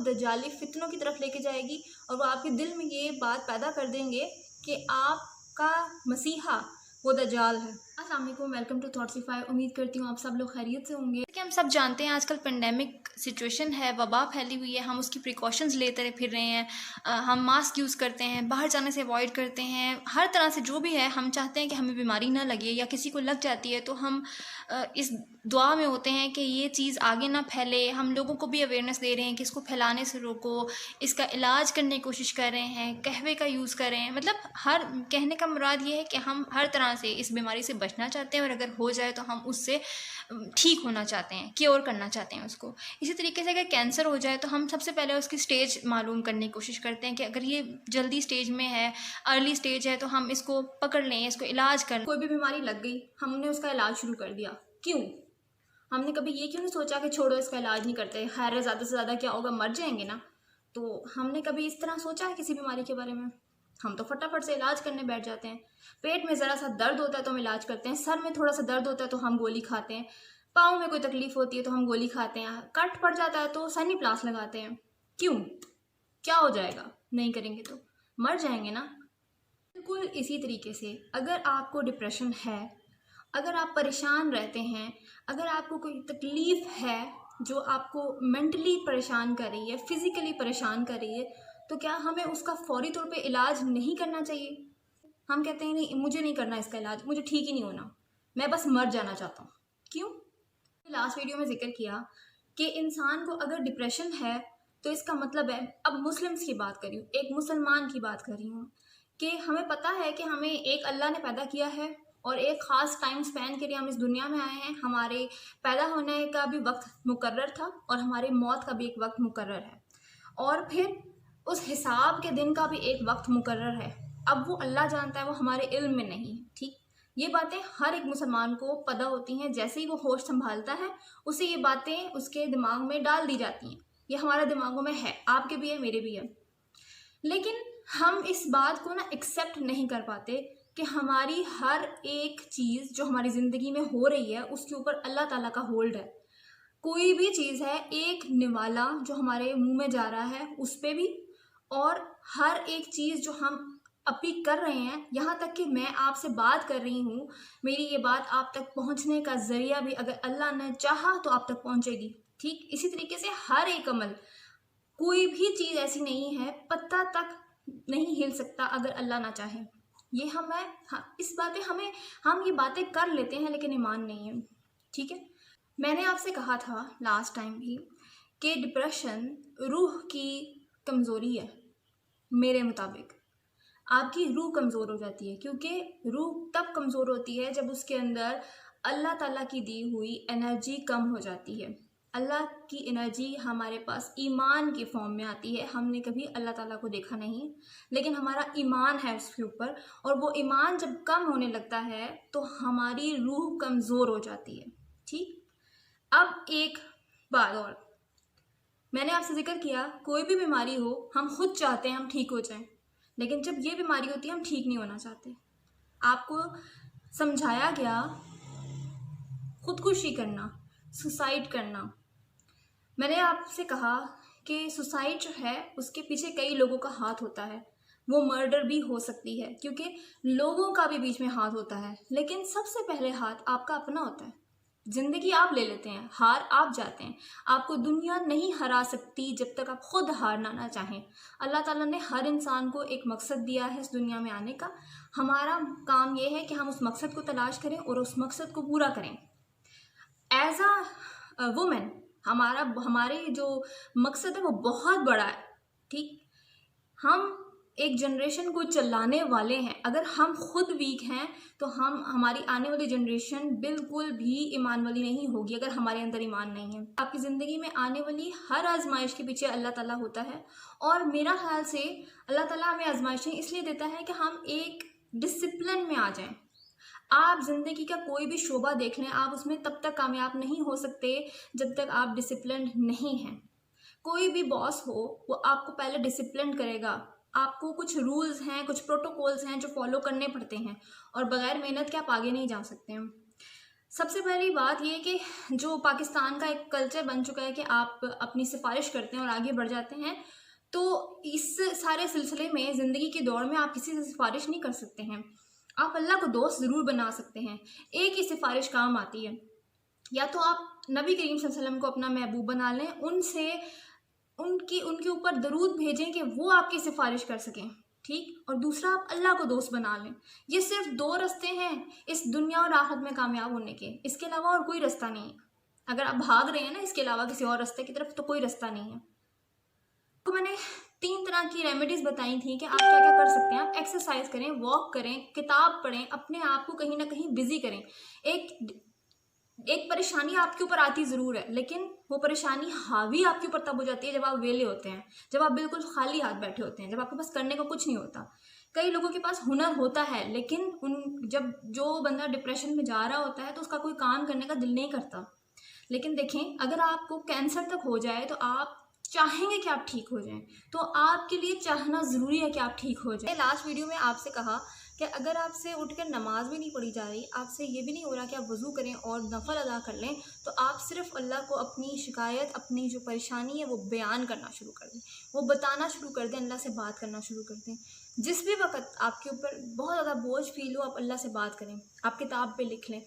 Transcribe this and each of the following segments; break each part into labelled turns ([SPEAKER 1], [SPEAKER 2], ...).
[SPEAKER 1] दज्जाली फितनों की तरफ लेके जाएगी और वो आपके दिल में ये बात पैदा कर देंगे कि आपका मसीहा वो दज्जाल है। अस्सलाम वालेकुम, वेलकम टू थॉट्सify। उम्मीद करती हूँ आप सब लोग खैरियत से होंगे। कि हम सब जानते हैं आजकल पेंडेमिक सिचुएशन है, वबा फैली हुई है, हम उसकी प्रिकॉशंस लेते फिर रहे हैं। हम मास्क यूज़ करते हैं, बाहर जाने से अवॉइड करते हैं, हर तरह से जो भी है हम चाहते हैं कि हमें बीमारी ना लगे, या किसी को लग जाती है तो हम इस दुआ में होते हैं कि ये चीज़ आगे ना फैले। हम लोगों को भी अवेयरनेस दे रहे हैं कि इसको फैलाने से रोको, इसका इलाज करने की कोशिश कर रहे हैं, कहवे का यूज़ कर रहे हैं। मतलब हर कहने का मुराद ये है कि हम हर तरह से इस बीमारी से बचना चाहते हैं और अगर हो जाए तो हम उससे ठीक होना चाहते हैं, क्योर करना चाहते हैं उसको। इसी तरीके से अगर कैंसर हो जाए तो हम सबसे पहले उसकी स्टेज मालूम करने की कोशिश करते हैं कि अगर ये जल्दी स्टेज में है, अर्ली स्टेज है, तो हम इसको पकड़ लें, इसको इलाज कर। कोई भी बीमारी लग गई, हमने उसका इलाज शुरू कर दिया। क्यों? हमने कभी ये क्यों नहीं सोचा कि छोड़ो इसका इलाज नहीं करते, खैर ज़्यादा से ज़्यादा क्या होगा, मर जाएंगे ना। तो हमने कभी इस तरह सोचा है किसी बीमारी के बारे में? हम तो फटाफट से इलाज करने बैठ जाते हैं। पेट में ज़रा सा दर्द होता है तो हम इलाज करते हैं, सर में थोड़ा सा दर्द होता है तो हम गोली खाते हैं, पाँव में कोई तकलीफ होती है तो हम गोली खाते हैं, कट पड़ जाता है तो सैनिप्लास्ट लगाते हैं। क्यों? क्या हो जाएगा? नहीं करेंगे तो मर जाएंगे ना। बिल्कुल इसी तरीके से अगर आपको डिप्रेशन है, अगर आप परेशान रहते हैं, अगर आपको कोई तकलीफ़ है जो आपको मेंटली परेशान कर रही है, फिज़िकली परेशान कर रही है, तो क्या हमें उसका फ़ौरी तौर पे इलाज नहीं करना चाहिए? हम कहते हैं नहीं, मुझे नहीं करना इसका इलाज, मुझे ठीक ही नहीं होना, मैं बस मर जाना चाहता हूँ। क्यों? लास्ट वीडियो में जिक्र किया कि इंसान को अगर डिप्रेशन है तो इसका मतलब है, अब मुस्लिम्स की बात कर रही हूँ, एक मुसलमान की बात कर रही हूँ, कि हमें पता है कि हमें एक अल्लाह ने पैदा किया है और एक ख़ास टाइम स्पैन के लिए हम इस दुनिया में आए हैं। हमारे पैदा होने का भी वक्त मुकर्रर था और हमारी मौत का भी एक वक्त मुकर्रर है, और फिर उस हिसाब के दिन का भी एक वक्त मुकर्रर है। अब वो अल्लाह जानता है, वो हमारे इल्म में नहीं है। ठीक, ये बातें हर एक मुसलमान को पता होती हैं। जैसे ही वो होश संभालता है उसे ये बातें उसके दिमाग में डाल दी जाती हैं। ये हमारे दिमागों में है, आपके भी है, मेरे भी है। लेकिन हम इस बात को ना एक्सेप्ट नहीं कर पाते कि हमारी हर एक चीज़ जो हमारी ज़िंदगी में हो रही है उसके ऊपर अल्लाह ताला का होल्ड है। कोई भी चीज़ है, एक निवाला जो हमारे मुंह में जा रहा है उस पर भी, और हर एक चीज़ जो हम अभी कर रहे हैं, यहाँ तक कि मैं आपसे बात कर रही हूँ, मेरी ये बात आप तक पहुँचने का ज़रिया भी अगर अल्लाह ने चाहा तो आप तक पहुँचेगी। ठीक इसी तरीके से हर एक अमल, कोई भी चीज़ ऐसी नहीं है, पत्ता तक नहीं हिल सकता अगर अल्लाह ना चाहे। ये इस बातें हम ये बातें कर लेते हैं लेकिन ईमान नहीं है। ठीक है, मैंने आपसे कहा था लास्ट टाइम भी कि डिप्रेशन रूह की कमज़ोरी है। मेरे मुताबिक आपकी रूह कमज़ोर हो जाती है, क्योंकि रूह तब कमज़ोर होती है जब उसके अंदर अल्लाह ताला की दी हुई एनर्जी कम हो जाती है। अल्लाह की एनर्जी हमारे पास ईमान की फॉर्म में आती है। हमने कभी अल्लाह ताला को देखा नहीं, लेकिन हमारा ईमान है उसके ऊपर, और वो ईमान जब कम होने लगता है तो हमारी रूह कमज़ोर हो जाती है। ठीक, अब एक बात और, मैंने आपसे जिक्र किया, कोई भी बीमारी हो हम खुद चाहते हैं हम ठीक हो जाएं, लेकिन जब ये बीमारी होती है हम ठीक नहीं होना चाहते। आपको समझाया गया खुदकुशी करना, सुसाइड करना। मैंने आपसे कहा कि सुसाइड जो है उसके पीछे कई लोगों का हाथ होता है, वो मर्डर भी हो सकती है, क्योंकि लोगों का भी बीच में हाथ होता है, लेकिन सबसे पहले हाथ आपका अपना होता है। ज़िंदगी आप ले लेते हैं, हार आप जाते हैं। आपको दुनिया नहीं हरा सकती जब तक आप खुद हारना ना चाहें। अल्लाह ताला ने हर इंसान को एक मकसद दिया है इस दुनिया में आने का। हमारा काम ये है कि हम उस मकसद को तलाश करें और उस मकसद को पूरा करें। एज अ वुमेन हमारे जो मकसद है वो बहुत बड़ा है। ठीक, हम एक जनरेशन को चलाने वाले हैं। अगर हम खुद वीक हैं तो हमारी आने वाली जनरेशन बिल्कुल भी ईमान वाली नहीं होगी अगर हमारे अंदर ईमान नहीं है। आपकी ज़िंदगी में आने वाली हर आजमाइश के पीछे अल्लाह ताला होता है, और मेरा ख्याल से अल्लाह ताला हमें आजमाइशें इसलिए देता है कि हम एक डिसिप्लिन में आ जाएं। आप ज़िंदगी का कोई भी शोबा देख लें, आप उसमें तब तक कामयाब नहीं हो सकते जब तक आप डिसिप्लिन नहीं हैं। कोई भी बॉस हो वो आपको पहले डिसिप्लिन करेगा। आपको कुछ रूल्स हैं, कुछ प्रोटोकॉल्स हैं जो फॉलो करने पड़ते हैं, और बगैर मेहनत के आप आगे नहीं जा सकते हैं। सबसे पहली बात ये कि जो पाकिस्तान का एक कल्चर बन चुका है कि आप अपनी सिफारिश करते हैं और आगे बढ़ जाते हैं, तो इस सारे सिलसिले में ज़िंदगी के दौर में आप किसी से सिफारिश नहीं कर सकते हैं। आप अल्लाह को दोस्त ज़रूर बना सकते हैं। एक ही सिफारिश काम आती है, या तो आप नबी करीम सल्लल्लाहु अलैहि वसल्लम को अपना महबूब बना लें, उनसे उनके ऊपर दरूद भेजें कि वो आपकी सिफारिश कर सकें, ठीक। और दूसरा, आप अल्लाह को दोस्त बना लें। ये सिर्फ दो रास्ते हैं इस दुनिया और आखिरत में कामयाब होने के, इसके अलावा और कोई रास्ता नहीं है। अगर आप भाग रहे हैं ना इसके अलावा किसी और रास्ते की तरफ, तो कोई रास्ता नहीं है। तो मैंने 3 तरह की रेमेडीज़ बताई थी कि आप क्या क्या कर सकते हैं। आप एक्सरसाइज करें, वॉक करें, किताब पढ़ें, अपने आप को कहीं ना कहीं बिजी करें। एक परेशानी आपके ऊपर आती ज़रूर है, लेकिन वो परेशानी हावी आपके ऊपर तब हो जाती है जब आप वेले होते हैं, जब आप बिल्कुल खाली हाथ बैठे होते हैं, जब आपके पास करने को कुछ नहीं होता। कई लोगों के पास हुनर होता है, लेकिन जो बंदा डिप्रेशन में जा रहा होता है तो उसका कोई काम करने का दिल नहीं करता। लेकिन देखें, अगर आपको कैंसर तक हो जाए तो आप चाहेंगे कि आप ठीक हो जाएं, तो आपके लिए चाहना ज़रूरी है कि आप ठीक हो जाएं। लास्ट वीडियो में आपसे कहा कि अगर आपसे उठकर नमाज भी नहीं पढ़ी जा रही, आपसे ये भी नहीं हो रहा कि आप वज़ू करें और नफल अदा कर लें, तो आप सिर्फ अल्लाह को अपनी शिकायत, अपनी जो परेशानी है वो बयान करना शुरू कर दें, वो बताना शुरू कर दें, अल्लाह से बात करना शुरू कर दें। जिस भी वक्त आपके ऊपर बहुत ज़्यादा बोझ फील हो, आप अल्लाह से बात करें। आप किताब पे लिख लें।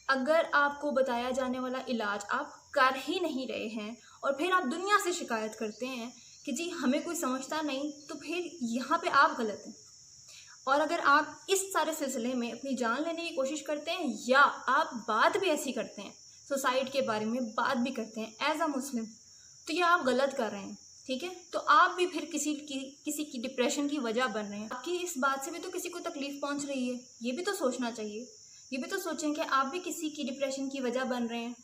[SPEAKER 1] अगर आपको बताया जाने वाला इलाज आप कर ही नहीं रहे हैं और फिर आप दुनिया से शिकायत करते हैं कि जी हमें कोई समझता नहीं, तो फिर यहाँ पे आप गलत हैं। और अगर आप इस सारे सिलसिले में अपनी जान लेने की कोशिश करते हैं, या आप बात भी ऐसी करते हैं, सुसाइड के बारे में बात भी करते हैं एज अ मुस्लिम, तो ये आप गलत कर रहे हैं, ठीक है। तो आप भी फिर किसी की डिप्रेशन की वजह बन रहे हैं। आपकी इस बात से भी तो किसी को तकलीफ पहुंच रही है, ये भी तो सोचना चाहिए। ये भी तो सोचें कि आप भी किसी की डिप्रेशन की वजह बन रहे हैं।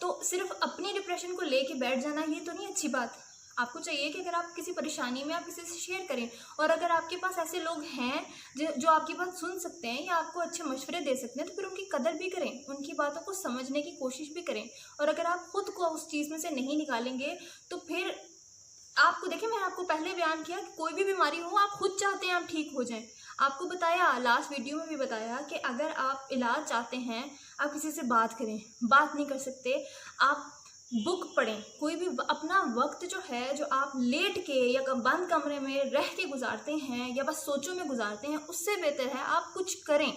[SPEAKER 1] तो सिर्फ अपनी डिप्रेशन को लेके बैठ जाना, ये तो नहीं अच्छी बात। आपको चाहिए कि अगर आप किसी परेशानी में, आप किसी से शेयर करें। और अगर आपके पास ऐसे लोग हैं जो आपकी बात सुन सकते हैं या आपको अच्छे मशवरे दे सकते हैं, तो फिर उनकी कदर भी करें, उनकी बातों को समझने की कोशिश भी करें। और अगर आप खुद को उस चीज़ में से नहीं निकालेंगे, तो फिर आपको, देखिए मैंने आपको पहले बयान किया कि कोई भी बीमारी हो, आप खुद चाहते हैं आप ठीक हो जाएं। आपको बताया, लास्ट वीडियो में भी बताया कि अगर आप इलाज चाहते हैं, आप किसी से बात करें। बात नहीं कर सकते, आप बुक पढ़ें। कोई भी अपना वक्त जो है, जो आप लेट के या बंद कमरे में रह के गुजारते हैं या बस सोचों में गुजारते हैं, उससे बेहतर है आप कुछ करें,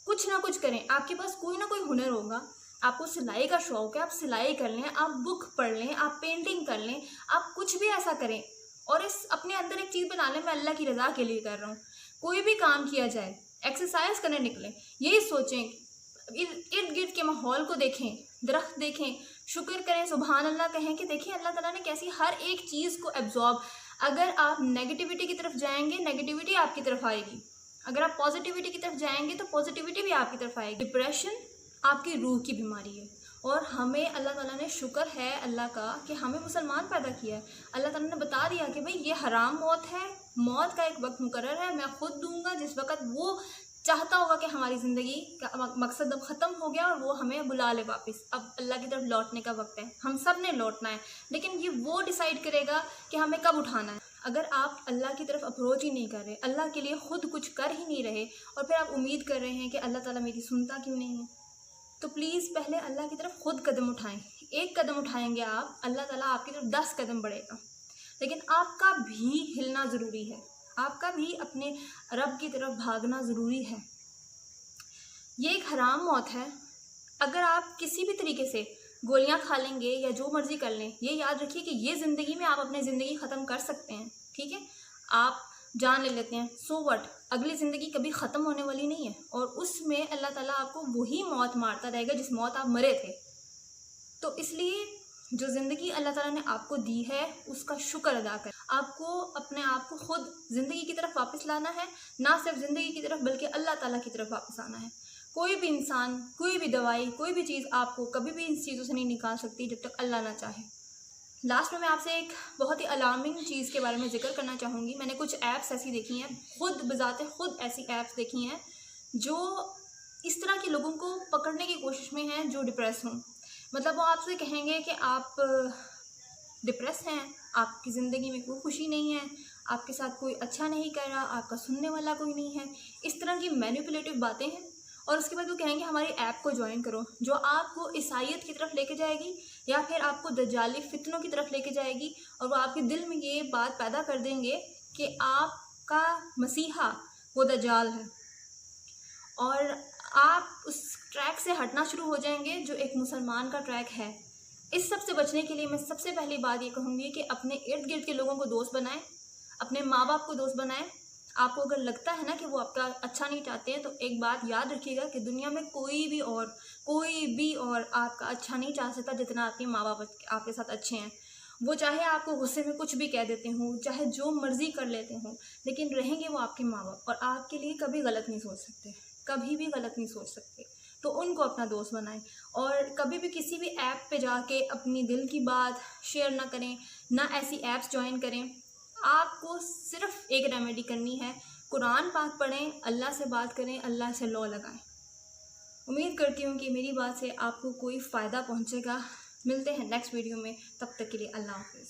[SPEAKER 1] कुछ ना कुछ करें। आपके पास कोई ना कोई हुनर होगा, आपको सिलाई का शौक है, आप सिलाई कर लें, आप बुक पढ़ लें, आप पेंटिंग कर लें, आप कुछ भी ऐसा करें। और इस अपने अंदर एक चीज़ बना लें, मैं अल्लाह की रज़ा के लिए कर रहा हूँ। कोई भी काम किया जाए, एक्सरसाइज करने निकलें, यही सोचें, इर्द गिर्द के माहौल को देखें, दरख्त देखें, शुक्र करें, सुबहान अल्लाह कहें कि देखिए अल्लाह ताला ने कैसी हर एक चीज़ को एब्जॉर्ब। अगर आप नेगेटिविटी की तरफ जाएंगे, नेगेटिविटी आपकी तरफ आएगी। अगर आप पॉजिटिविटी की तरफ जाएंगे, तो पॉजिटिविटी भी आपकी तरफ आएगी। डिप्रेशन आपकी रूह की बीमारी है, और हमें अल्लाह ताला ने, शुक्र है अल्लाह का कि हमें मुसलमान पैदा किया है। अल्लाह ताला ने बता दिया कि भाई ये हराम मौत है, मौत का एक वक्त मुकर्रर है, मैं खुद दूंगा। जिस वक्त वो चाहता होगा कि हमारी ज़िंदगी का मकसद अब ख़त्म हो गया और वो हमें बुला ले वापस, अब अल्लाह की तरफ लौटने का वक्त है, हम सब ने लौटना है। लेकिन ये वो डिसाइड करेगा कि हमें कब उठाना है। अगर आप अल्लाह की तरफ अप्रोच ही नहीं कर रहे, अल्लाह के लिए ख़ुद कुछ कर ही नहीं रहे, और फिर आप उम्मीद कर रहे हैं कि अल्लाह ताला मेरी सुनता क्यों नहीं है, तो प्लीज़ पहले अल्लाह की तरफ खुद कदम उठाएं। एक कदम उठाएंगे आप, अल्लाह ताला आपकी तरफ 10 कदम बढ़ेगा। लेकिन आपका भी हिलना ज़रूरी है, आपका भी अपने रब की तरफ भागना ज़रूरी है। ये एक हराम मौत है। अगर आप किसी भी तरीके से गोलियां खा लेंगे या जो मर्ज़ी कर लें, ये याद रखिए कि ये ज़िंदगी में आप अपनी ज़िंदगी ख़त्म कर सकते हैं, ठीक है। आप जान ले लेते हैं, सो व्हाट, अगली ज़िंदगी कभी ख़त्म होने वाली नहीं है, और उसमें अल्लाह ताला आपको वही मौत मारता रहेगा जिस मौत आप मरे थे। तो इसलिए जो ज़िंदगी अल्लाह ताला ने आपको दी है, उसका शुक्र अदा करें। आपको अपने आप को खुद ज़िंदगी की तरफ वापस लाना है, ना सिर्फ ज़िंदगी की तरफ बल्कि अल्लाह ताला की तरफ वापस आना है। कोई भी इंसान, कोई भी दवाई, कोई भी चीज़ आपको कभी भी इन चीज़ों से नहीं निकाल सकती जब तक अल्लाह ना चाहे। लास्ट में मैं आपसे एक बहुत ही अलार्मिंग चीज़ के बारे में जिक्र करना चाहूँगी। मैंने कुछ ऐप्स ऐसी देखी हैं, खुद बजाते खुद ऐसी ऐप्स देखी हैं जो इस तरह के लोगों को पकड़ने की कोशिश में हैं जो डिप्रेस हों। मतलब वो आपसे कहेंगे कि आप डिप्रेस हैं, आपकी ज़िंदगी में कोई खुशी नहीं है, आपके साथ कोई अच्छा नहीं कर रहा, आपका सुनने वाला कोई नहीं है। इस तरह की मैनिपुलेटिव बातें हैं, और उसके बाद वो कहेंगे हमारी ऐप को ज्वाइन करो, जो आपको ईसाइयत की तरफ लेके जाएगी या फिर आपको दज्जाली फितनों की तरफ लेके जाएगी। और वो आपके दिल में ये बात पैदा कर देंगे कि आपका मसीहा वो दज्जाल है, और आप उस ट्रैक से हटना शुरू हो जाएंगे जो एक मुसलमान का ट्रैक है। इस सब से बचने के लिए मैं सबसे पहली बात ये कहूँगी कि अपने इर्द गिर्द के लोगों को दोस्त बनाएं, अपने माँ बाप को दोस्त बनाएं। आपको अगर लगता है ना कि वो आपका अच्छा नहीं चाहते हैं, तो एक बात याद रखिएगा कि दुनिया में कोई भी और आपका अच्छा नहीं चाह सकता जितना आपके माँ बाप आपके साथ अच्छे हैं। वो चाहे आपको गुस्से में कुछ भी कह देते हों, चाहे जो मर्जी कर लेते हों, लेकिन रहेंगे वो आपके माँ बाप और आपके लिए कभी गलत नहीं सोच सकते, कभी भी गलत नहीं सोच सकते। तो उनको अपना दोस्त बनाएं और कभी भी किसी भी ऐप पे जाके अपनी दिल की बात शेयर ना करें, ना ऐसी ऐप्स ज्वाइन करें। आपको सिर्फ एक रेमेडी करनी है, कुरान पाक पढ़ें, अल्लाह से बात करें, अल्लाह से लौ लगाएं। उम्मीद करती हूँ कि मेरी बात से आपको कोई फ़ायदा पहुँचेगा। मिलते हैं नेक्स्ट वीडियो में, तब तक के लिए अल्लाह हाफ़िज़।